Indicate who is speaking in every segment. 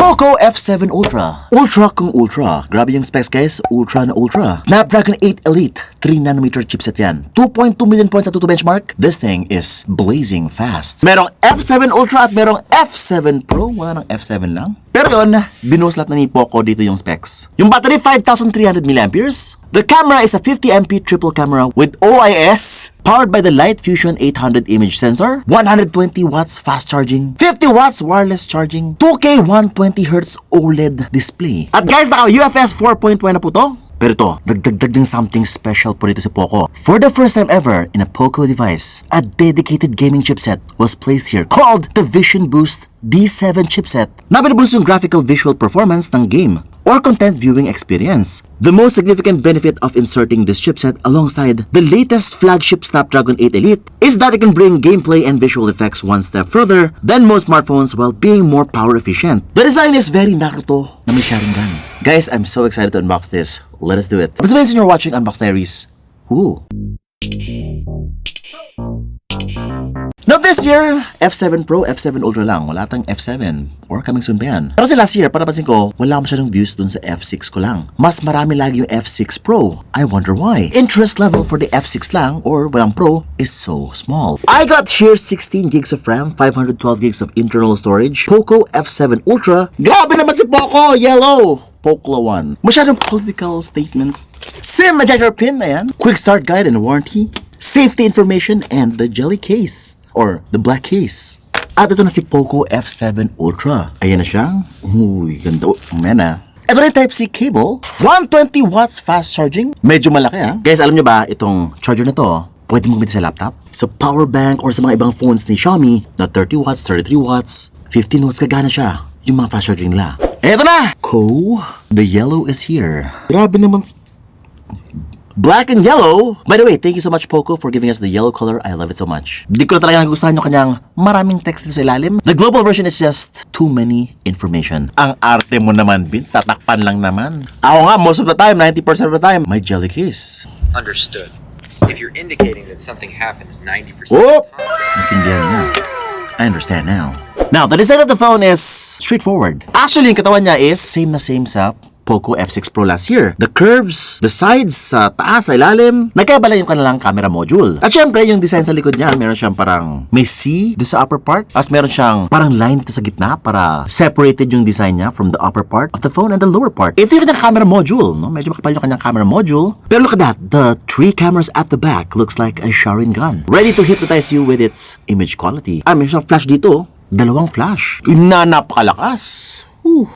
Speaker 1: POCO F7 Ultra. Ultra kung ultra. Grabe yung specs guys. Ultra na ultra. Snapdragon 8 Elite. 3nm chipset yan. 2.2 million points at 2 benchmark. This thing is blazing fast. Merong F7 Ultra at merong F7 Pro. Wala ng F7 lang. Pero yun, binuslat na ni POCO dito yung specs. Yung battery, 5,300 mAh. The camera is a 50MP triple camera with OIS, powered by the Light Fusion 800 image sensor, 120 watts fast charging, 50 watts wireless charging, 2K 120Hz OLED display. At guys, naka UFS 4.1 na po to. Pero ito, nagdagdag din something special po dito sa POCO. For the first time ever in a POCO device, a dedicated gaming chipset was placed here called the Vision Boost D7 chipset na binaboost yung graphical visual performance ng game or content viewing experience. The most significant benefit of inserting this chipset alongside the latest flagship Snapdragon 8 Elite is that it can bring gameplay and visual effects one step further than most smartphones while being more power efficient. The design is very Naruto na may Sharingan. Guys, I'm so excited to unbox this. Let us do it. But since you're watching Unbox Diaries, ooh. Now this year, F7 Pro, F7 Ultra lang. Wala tang F7 or coming soon pa yan. Pero si last year, para pansin ko, wala masyadong views dun sa F6 ko lang. Mas marami lagi yung F6 Pro. I wonder why. Interest level for the F6 lang or walang Pro is so small. I got here 16 gigs of RAM, 512 gigs of internal storage, POCO F7 Ultra. Grabe naman si POCO! Yellow! POCO 1. Masyadong political statement. SIM ejector pin na yan. Quick start guide and warranty. Safety information and the jelly case. Or the black case. At ito na si POCO F7 Ultra. Ayan na siya. Uy, ganda. Mena. Ito na yung Type-C cable. 120 watts fast charging. Medyo malaki ha. Guys, alam nyo ba, itong charger na to, pwede mong gamitin sa laptop, sa power bank, or sa mga ibang phones ni Xiaomi na 30 watts, 33 watts, 15 watts kagana siya. Yung mga fast charging nila. Eto na! The yellow is here. Grabe naman. Black and yellow. By the way, thank you so much POCO for giving us the yellow color. I love it so much. Di ko na talaga nagustuhan yung kanyang maraming text dito sa ilalim. The global version is just too many information. Ang arte mo naman, Vince. Tatakpan lang naman. Ako nga, most of the time, 90% of the time, my jelly case.
Speaker 2: Understood. If you're indicating that something happens 90% of the time...
Speaker 1: Natindihan na. I understand now. Now, the design of the phone is straightforward. Actually, yung katawan niya is same na same sa POCO F6 Pro last year. The curves, the sides, sa taas, sa ilalim, nagkabala yung kanilang camera module. At syempre, yung design sa likod niya, meron siyang parang may C dito sa upper part. As meron siyang parang line dito sa gitna para separated yung design niya from the upper part of the phone and the lower part. Ito yung kanyang camera module, no? Medyo makapal yung kanyang camera module. Pero look at that, the 3 cameras at the back looks like a Sharingan. Ready to hypnotize you with its image quality. May siyang flash dito. 2 flash. Napakalakas.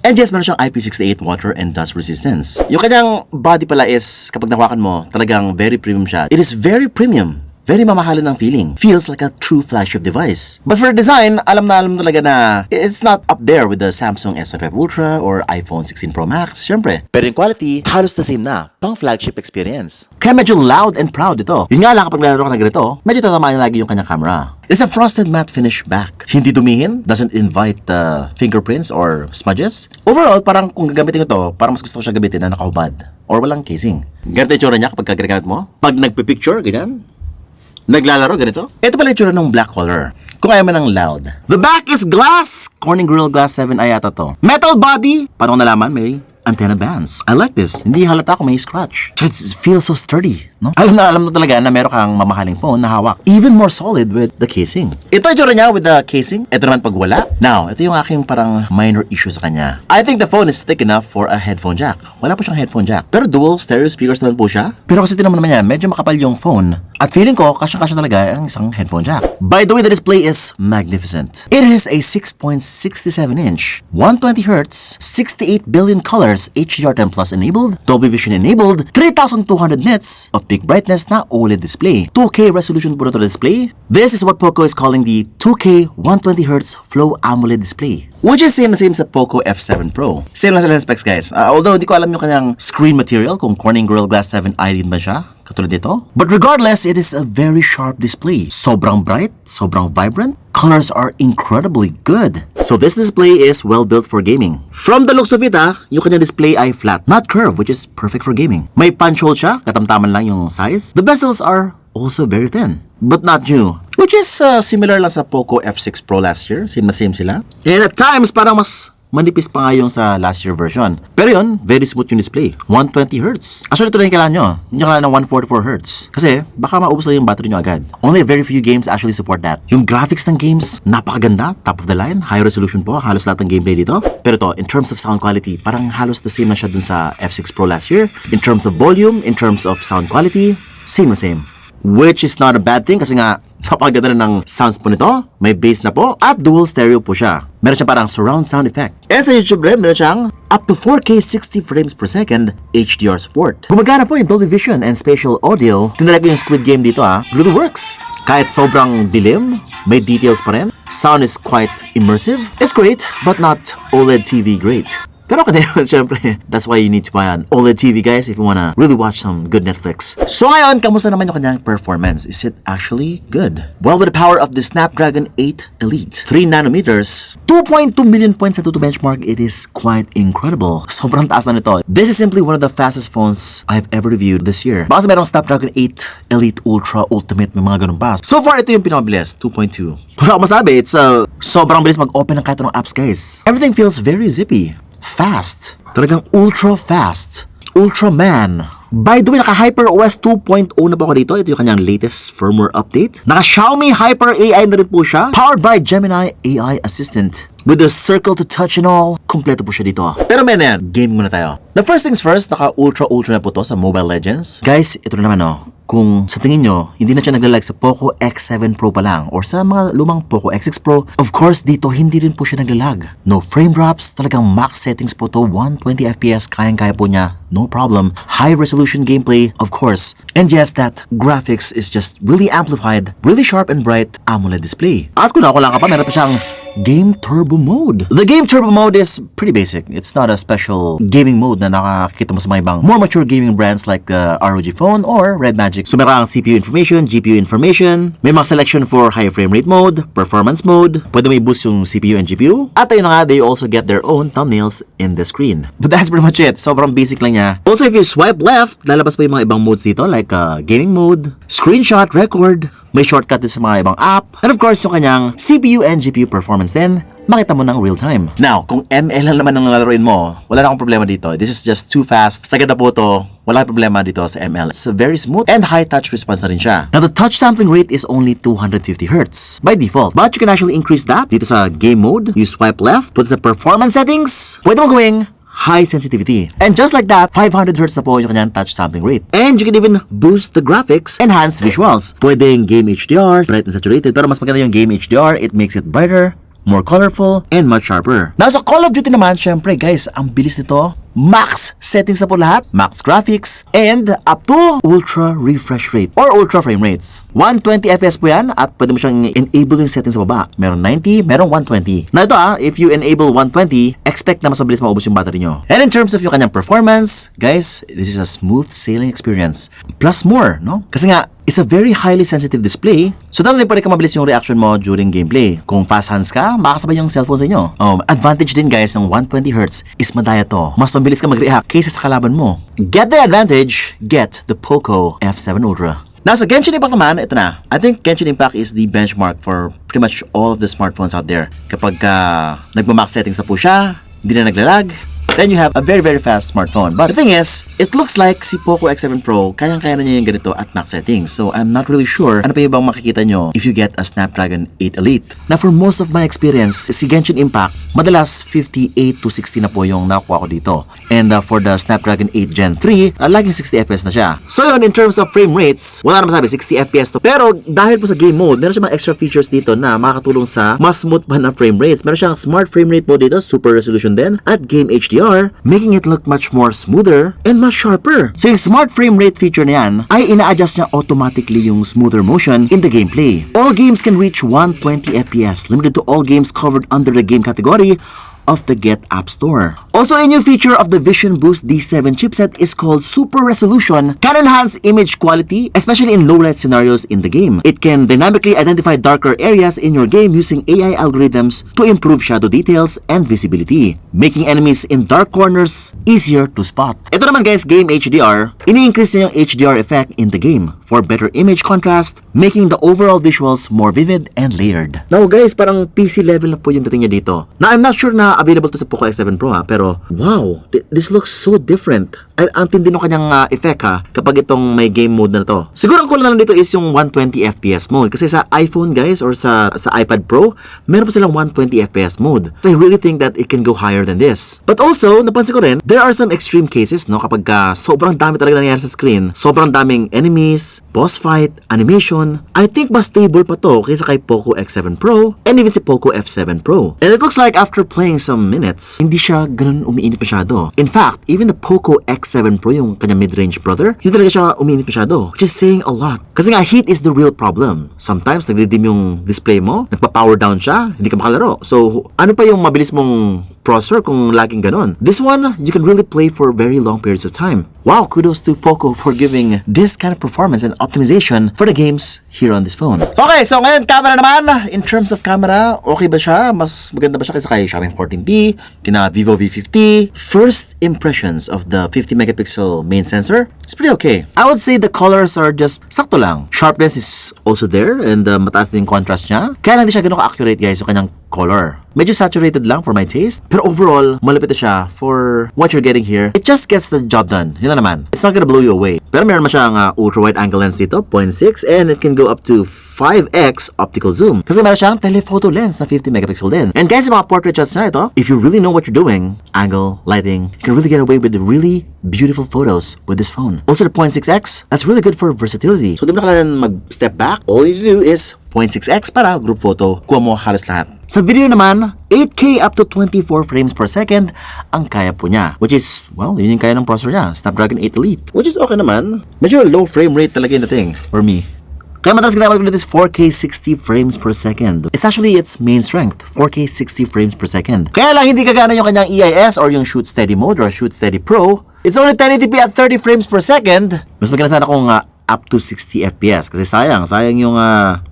Speaker 1: And yes, meron siyang IP68 water and dust resistance. Yung kanyang body pala is, kapag nahawakan mo, talagang very premium siya. It is very premium. Very mamahalin ang feeling. Feels like a true flagship device. But for design, alam talaga na it's not up there with the Samsung S5 Ultra or iPhone 16 Pro Max, syempre. Pero yung quality, halos the same na, pang flagship experience. Kaya medyo loud and proud ito. Yun nga lang kapag nalaro ka na ganito, medyo tatamaan lagi yung kanyang camera. It's a frosted matte finish back. Hindi dumihin, doesn't invite fingerprints or smudges. Overall, parang kung gagamitin ito, parang mas gusto ko siya gamitin na nakahubad or walang casing. Ganito yung tsura niya kapag ginagamit mo. Pag nagpipicture, ganyan. Naglalaro, ganito. Ito pala yung tsura ng black color. Kung ayaw mo ng loud. The back is glass. Corning Gorilla Glass 7 ay yata to. Metal body. Paano ko nalaman? May antenna bands. I like this. Hindi halata kung may scratch. It feels so sturdy, no? Alam na talaga na meron kang mamahaling phone na hawak. Even more solid with the casing. Ito yung tsura niya with the casing. Ito naman pag wala. Now, ito yung aking parang minor issue sa kanya. I think the phone is thick enough for a headphone jack. Wala po siyang headphone jack. Pero dual stereo speakers naman po siya. Pero kasi tinamon naman niya, medyo makapal yung phone. At feeling ko, kasyang-kasya talaga ang isang headphone jack. By the way, the display is magnificent. It is a 6.67-inch, 120Hz, 68 billion colors, HDR10 Plus enabled, Dolby Vision enabled, 3,200 nits of peak brightness na OLED display. 2K resolution po na to display. This is what POCO is calling the 2K 120Hz Flow AMOLED display. Which is same na same sa POCO F7 Pro. Same lang sila specs guys. Although hindi ko alam yung kanyang screen material, kung Corning Gorilla Glass 7 i din ba siya, katulad nito. But regardless, it is a very sharp display. Sobrang bright, sobrang vibrant. Colors are incredibly good. So this display is well built for gaming. From the looks of it yung kanyang display ay flat, not curved, which is perfect for gaming. May punch hole siya, katamtaman lang yung size. The bezels are also very thin, but not new. Which is similar lang sa POCO F6 Pro last year. Same na same sila. And at times, parang mas manipis pa nga yung sa last year version. Pero yun, very smooth yung display. 120Hz. Actually, ito na yung kailangan nyo. Hindi nyo kailangan ng 144Hz. Kasi baka maubos na yung battery nyo agad. Only a very few games actually support that. Yung graphics ng games, napakaganda. Top of the line. High resolution po. Halos lahat ng gameplay dito. Pero to, in terms of sound quality, parang halos the same na siya dun sa F6 Pro last year. In terms of volume, in terms of sound quality, same na same. Which is not a bad thing kasi nga napakaganda na ng sounds po nito. May bass na po at dual stereo po siya. Meron siya parang surround sound effect. And sa YouTube rin, meron siyang up to 4K 60 frames per second HDR support. Gumagana po yung Dolby Vision and spatial audio. Tinala ko yung Squid Game dito really works. Kahit sobrang dilim, may details pa rin. Sound is quite immersive. It's great, but not OLED TV great. Pero okay na yun, syempre. That's why you need to buy an OLED TV, guys, if you wanna really watch some good Netflix. So ngayon, kamusta naman yung kanyang performance? Is it actually good? Well, with the power of the Snapdragon 8 Elite, 3 nanometers, 2.2 million points sa Tutu benchmark, it is quite incredible. Sobrang taas na nito. This is simply one of the fastest phones I've ever reviewed this year. Baka merong Snapdragon 8 Elite Ultra Ultimate, may mga ganun pa. So far, ito yung pinakabilis, 2.2. Wala akong masabi, it's sobrang bilis mag-open ng kahit anong apps, guys. Everything feels very zippy. Fast. Talagang ultra fast. Ultraman. By the way, naka HyperOS 2.0 na po ako dito. Ito yung kanyang latest firmware update. Naka Xiaomi Hyper AI na rin po siya. Powered by Gemini AI Assistant. With the circle to touch and all, kompleto po siya dito. Pero men, game muna tayo. The first things first, naka ultra na po to sa Mobile Legends. Guys, ito na naman kung sa tingin nyo, hindi na siya naglalag sa POCO F7 Pro pa lang or sa mga lumang POCO X6 Pro, of course dito hindi rin po siya naglalag. No frame drops, talagang max settings po to, 120 FPS, kayang-kaya po niya, no problem. High resolution gameplay, of course. And yes, that graphics is just really amplified, really sharp and bright AMOLED display. At kung ako lang ka pa, meron pa siyang Game Turbo Mode. The Game Turbo Mode is pretty basic. It's not a special gaming mode na nakakita mo sa mga ibang more mature gaming brands like the ROG Phone or Red Magic. So meron kang CPU information, GPU information, may mga selection for high frame rate mode, performance mode, pwede may boost yung CPU and GPU, at ayun na nga, they also get their own thumbnails in the screen. But that's pretty much it. Sobrang basic lang niya. Also, if you swipe left, lalabas pa yung mga ibang modes dito like gaming mode, screenshot, record, may shortcut din sa mga ibang app. And of course, yung kanyang CPU and GPU performance din, makita mo ng real time. Now, kung ML lang naman ang lalaroin mo, wala na akong problema dito. This is just too fast. Sagad na po to. Wala problema dito sa ML. It's very smooth and high touch response na rin siya. Now, the touch sampling rate is only 250Hz by default. But you can actually increase that dito sa game mode. You swipe left, put sa performance settings. Pwede mo gawing high sensitivity. And just like that, 500Hz na po yung kanyang touch sampling rate. And you can even boost the graphics, enhance visuals. Pwedeng game HDR, bright and saturated, pero mas maganda yung game HDR. It makes it brighter, more colorful, and much sharper. Now sa Call of Duty naman, syempre guys, ang bilis nito. Max settings na po lahat, max graphics, and up to ultra refresh rate or ultra frame rates. 120 FPS po yan at pwede mo siyang enable yung settings sa baba. Meron 90, meron 120. Na ito if you enable 120, expect na mas mabilis maubos yung battery nyo. And in terms of yung kanyang performance, guys, this is a smooth sailing experience. Plus more, no? Kasi nga, it's a very highly sensitive display, so dahil pwede ka mabilis yung reaction mo during gameplay. Kung fast hands ka, makakasabay yung cellphone sa inyo. Advantage din guys ng 120Hz is madaya to. Mas mabilis ka mag-react kaysa sa kalaban mo. Get the advantage, get the POCO F7 Ultra. Now sa Genshin Impact naman, ito na. I think Genshin Impact is the benchmark for pretty much all of the smartphones out there. Kapag nagmamax settings na po siya, hindi na naglalag, then you have a very fast smartphone. But the thing is, it looks like si POCO F7 Pro, kayang-kaya na niya yung ganito at max settings. So I'm not really sure ano pa yung bang makikita nyo if you get a Snapdragon 8 Elite. Now for most of my experience, si Genshin Impact, madalas 58 to 60 na po yung nakuha ko dito. And for the Snapdragon 8 Gen 3, laging 60 FPS na siya. So yun, in terms of frame rates, wala naman sabi, 60 FPS to. Pero dahil po sa game mode, meron siya mga extra features dito na makakatulong sa mas smooth pa na frame rates. Meron siyang smart frame rate mode dito, super resolution din, at game HDR, making it look much more smoother and much sharper. So yung smart frame rate feature na yan ay ina-adjust niya automatically yung smoother motion in the gameplay. All games can reach 120 FPS, limited to all games covered under the game category of the Get App Store. Also, a new feature of the Vision Boost D7 chipset is called Super Resolution. Can enhance image quality, especially in low light scenarios in the game. It can dynamically identify darker areas in your game using AI algorithms to improve shadow details and visibility, making enemies in dark corners easier to spot. Ito naman guys, game HDR. ini-increase niya yung HDR effect in the game for better image contrast, making the overall visuals more vivid and layered. Now guys, parang PC level na po yung dating niya dito. Now I'm not sure na available to sa POCO F7 Pro ha, pero wow, this looks so different. Ang tindi ng kanyang effect ha, kapag itong may game mode na to. Siguro ang kulang lang dito is yung 120 FPS mode. Kasi sa iPhone guys, or sa iPad Pro, meron pa silang 120 FPS mode. So I really think that it can go higher than this. But also, napansin ko rin, there are some extreme cases, no? Kapag sobrang dami talaga nangyayari sa screen, sobrang daming enemies, boss fight, animation, I think mas stable pa to kaysa kay POCO X7 Pro, and even si POCO F7 Pro. And it looks like after playing some minutes, hindi siya ganun umiinit masyado. In fact, even the POCO X7 Pro, yung kanya mid-range brother, hindi talaga siya umiinit masyado, which is saying a lot. Kasi nga, heat is the real problem. Sometimes, nagdidim yung display mo, nagpa-power down siya, hindi ka makalaro. So, ano pa yung mabilis mong processor kung laging ganon? This one, you can really play for very long periods of time. Wow, kudos to POCO for giving this kind of performance and optimization for the games here on this phone. Okay, so ngayon, camera naman. In terms of camera, okay ba siya? Mas maganda ba siya kaysa kay Xiaomi 14T, kina Vivo V50? First impressions of the 50 megapixel main sensor, it's pretty okay. I would say the colors are just sakto lang. Sharpness is also there, and mataas din yung contrast niya. Kaya lang di siya ganun ka-accurate guys sa kanyang color. Medyo saturated lang for my taste, pero overall, malapit na siya for what you're getting here. It just gets the job done. Yun na naman. It's not gonna blow you away. Pero meron man siyang ultra-wide angle lens dito, 0.6, and it can go up to 5x optical zoom. Kasi meron siyang telephoto lens na 50 megapixel din. And guys, yung mga portrait shots na ito, if you really know what you're doing, angle, lighting, you can really get away with the really beautiful photos with this phone. Also the 0.6x, that's really good for versatility. So di mo na kailangan mag-step back. All you do is 0.6x para group photo. Kuha mo halos lahat. Sa video naman, 8K up to 24 frames per second ang kaya po niya. Which is, well, yun yung kaya ng processor niya. Snapdragon 8 Elite. Which is okay naman. Medyo low frame rate talaga yung dating for me. Kaya matalas ginagawa ko dito is 4K 60 frames per second. It's actually its main strength, 4K 60 frames per second. Kaya lang hindi kagana yung kanyang EIS or yung Shoot Steady mode or Shoot Steady Pro. It's only 1080p at 30 frames per second. Mas maganda sana kung up to 60 FPS. Kasi sayang yung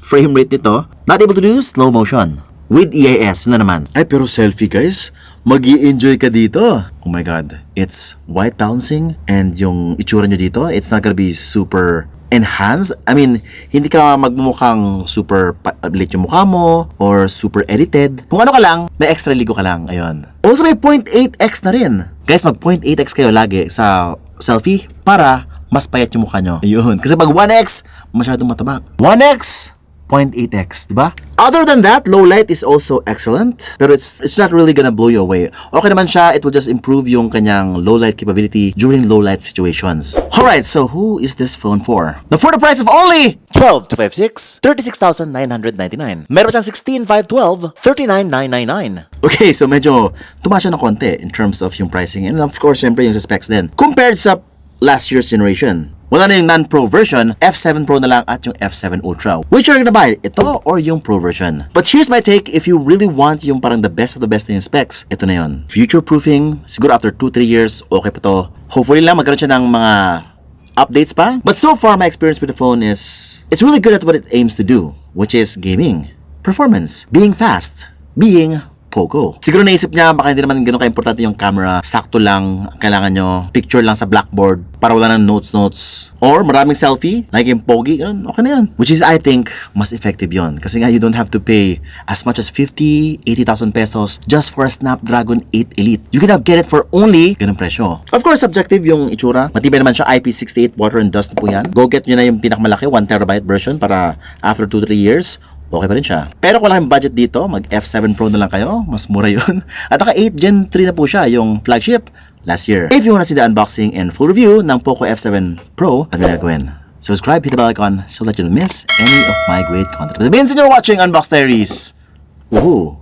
Speaker 1: frame rate nito. Not able to do slow motion. With EIS, yun na naman. Ay, pero selfie guys, mag-i-enjoy ka dito. Oh my god, it's white balancing and yung itsura nyo dito, it's not gonna be super enhanced. I mean, hindi ka magmumukhang super lit yung mukha mo or super edited. Kung ano ka lang, may extra ligo ka lang. Ayun. Also, may 0.8x na rin. Guys, mag 0.8x kayo lagi sa selfie para mas payat yung mukha nyo. Ayun. Kasi pag 1x, masyadong mataba. 1x, 0.8x, diba? Other than that, low light is also excellent, pero it's not really gonna blow you away. Okay naman siya, it will just improve yung kanyang low light capability during low light situations. Alright, so who is this phone for? Now for the price of only 12,256, 36,999. Meron siyang 16,512, 39,999. Okay, so medyo tumaas siya ng konti in terms of yung pricing, and of course, syempre yung sa specs din. Compared sa last year's generation. Wala na yung non-Pro version, F7 Pro na lang at yung F7 Ultra. Which are you gonna buy? Ito or yung Pro version? But here's my take, if you really want yung parang the best of the best na yung specs, ito na yun. Future-proofing, siguro after 2-3 years, okay pa to. Hopefully lang magkaroon siya ng mga updates pa. But so far, my experience with the phone is, it's really good at what it aims to do, which is gaming, performance, being fast, being POCO. Siguro naisip niya baka hindi naman gano'n ka-importante yung camera, sakto lang, kailangan nyo picture lang sa blackboard para wala ng notes or maraming selfie, like yung pogi, ganun, okay na yun. Which is, I think, mas effective yon. Kasi nga, you don't have to pay as much as 50, 80,000 pesos just for a Snapdragon 8 Elite. You can now get it for only ganung presyo. Of course, subjective yung itsura. Matibay naman siya, IP68 water and dust po yan. Go get nyo na yung pinakamalaki, 1TB version para after 2-3 years, okay pa rin siya. Pero kung wala kayong budget dito, mag F7 Pro na lang kayo. Mas mura yun. At naka 8 Gen 3 na po siya, yung flagship last year. If you wanna see the unboxing and full review ng POCO F7 Pro, ano na gawin? Subscribe, hit the bell icon so that you don't miss any of my great content. Sabihin sa inyo watching Unbox Diaries. Woohoo!